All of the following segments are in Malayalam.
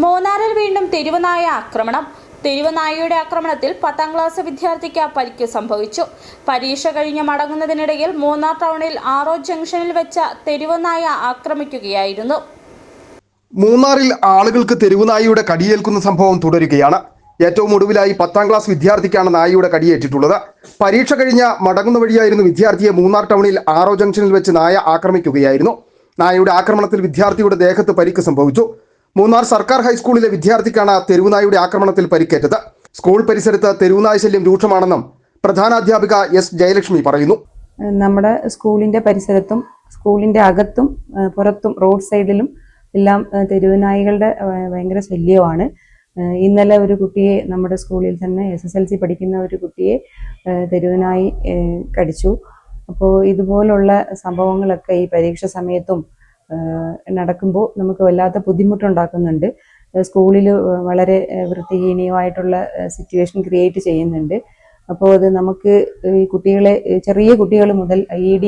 മൂന്നാറിൽ വീണ്ടും തെരുവുനായ ആക്രമണം. തെരുവുനായയുടെ ആക്രമണത്തിൽ 10ാം ക്ലാസ് വിദ്യാർത്ഥിക്ക് പരിക്ക് സംഭവിച്ചു. പരീക്ഷ കഴിഞ്ഞ് മടങ്ങുന്നതിനിടയിൽ മൂന്നാർ ടൗണിൽ ആറോ ജംഗ്ഷനിൽ വെച്ച തെരുവുനായ ആക്രമിക്കുകയായിരുന്നു. മൂന്നാറിൽ ആളുകൾക്ക് തെരുവുനായയുടെ കടിയേൽക്കുന്ന സംഭവം തുടരുകയാണ്. ഏറ്റവും ഒടുവിലായി 10ാം ക്ലാസ് വിദ്യാർത്ഥിക്കാണ് നായയുടെ കടിയേറ്റിട്ടുള്ളത്. പരീക്ഷ കഴിഞ്ഞ് മടങ്ങുന്ന വഴിയായിരുന്നു വിദ്യാർത്ഥിയെ മൂന്നാർ ടൗണിൽ ആറോ ജംഗ്ഷനിൽ വെച്ച് നായ ആക്രമിക്കുകയായിരുന്നു. നായയുടെ ആക്രമണത്തിൽ വിദ്യാർത്ഥിയുടെ ദേഹത്ത് പരിക്ക് സംഭവിച്ചു. മൂന്നാർ സർക്കാർ ഹൈസ്കൂളിലെ വിദ്യാർത്ഥിക്കാണ് തെരുവുനായയുടെ ആക്രമണത്തിൽ പരിക്കേറ്റത്. സ്കൂൾ പരിസരത്ത് തെരുവുനായ ശല്യം രൂക്ഷമാണെന്നും പ്രധാനാധ്യാപിക എസ് ജയലക്ഷ്മി പറയുന്നു. നമ്മുടെ സ്കൂളിന്റെ പരിസരത്തും സ്കൂളിന്റെ അകത്തും പുറത്തും റോഡ് സൈഡിലും എല്ലാം തെരുവുനായകളുടെ ഭയങ്കര ശല്യമാണ്. ഇന്നലെ ഒരു കുട്ടിയെ നമ്മുടെ സ്കൂളിൽ തന്നെ SSLC പഠിക്കുന്ന ഒരു കുട്ടിയെ തെരുവുനായി കടിച്ചു. അപ്പോൾ ഇതുപോലുള്ള സംഭവങ്ങളൊക്കെ ഈ പരീക്ഷ സമയത്തും നടക്കുമ്പോൾ നമുക്ക് വല്ലാത്ത ബുദ്ധിമുട്ടുണ്ടാക്കുന്നുണ്ട്. സ്കൂളിൽ വളരെ വൃത്തിഹീനമായിട്ടുള്ള സിറ്റുവേഷൻ ക്രിയേറ്റ് ചെയ്യുന്നുണ്ട്. അപ്പോൾ അത് നമുക്ക് ഈ കുട്ടികളെ, ചെറിയ കുട്ടികൾ മുതൽ IED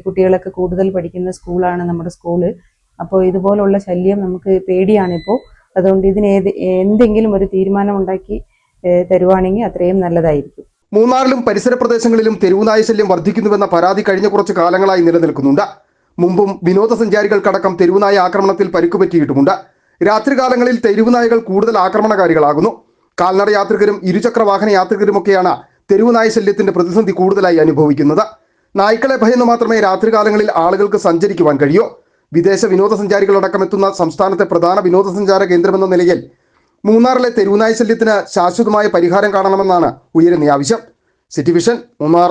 കുട്ടികളൊക്കെ കൂടുതൽ പഠിക്കുന്ന സ്കൂളാണ് നമ്മുടെ സ്കൂള്. അപ്പോൾ ഇതുപോലുള്ള ശല്യം നമുക്ക് പേടിയാണിപ്പോൾ. അതുകൊണ്ട് ഇതിന് എന്തെങ്കിലും ഒരു തീരുമാനം ഉണ്ടാക്കി തരുവാണെങ്കിൽ അത്രയും നല്ലതായിരിക്കും. മൂന്നാറിലും പരിസര പ്രദേശങ്ങളിലും തെരുവുനായ ശല്യം വർദ്ധിക്കുന്നുവെന്ന പരാതി കഴിഞ്ഞ കുറച്ച് കാലങ്ങളായി നിലനിൽക്കുന്നുണ്ട്. മുമ്പും വിനോദസഞ്ചാരികൾക്കടക്കം തെരുവുനായ ആക്രമണത്തിൽ പരിക്കുപറ്റിയിട്ടുമുണ്ട്. രാത്രികാലങ്ങളിൽ തെരുവുനായകൾ കൂടുതൽ ആക്രമണകാരികളാകുന്നു. കാൽനട യാത്രികരും ഇരുചക്ര വാഹന യാത്രികരുമൊക്കെയാണ് തെരുവുനായ ശല്യത്തിന്റെ പ്രതിസന്ധി കൂടുതലായി അനുഭവിക്കുന്നത്. നായ്ക്കളെ ഭയന്ന് മാത്രമേ രാത്രികാലങ്ങളിൽ ആളുകൾക്ക് സഞ്ചരിക്കുവാൻ കഴിയൂ. വിദേശ വിനോദസഞ്ചാരികളടക്കം എത്തുന്ന സംസ്ഥാനത്തെ പ്രധാന വിനോദസഞ്ചാര കേന്ദ്രമെന്ന നിലയിൽ മൂന്നാറിലെ തെരുവുനായ ശല്യത്തിന് ശാശ്വതമായ പരിഹാരം കാണണമെന്നാണ് ഉയരുന്ന ആവശ്യം. City vision, Munnar.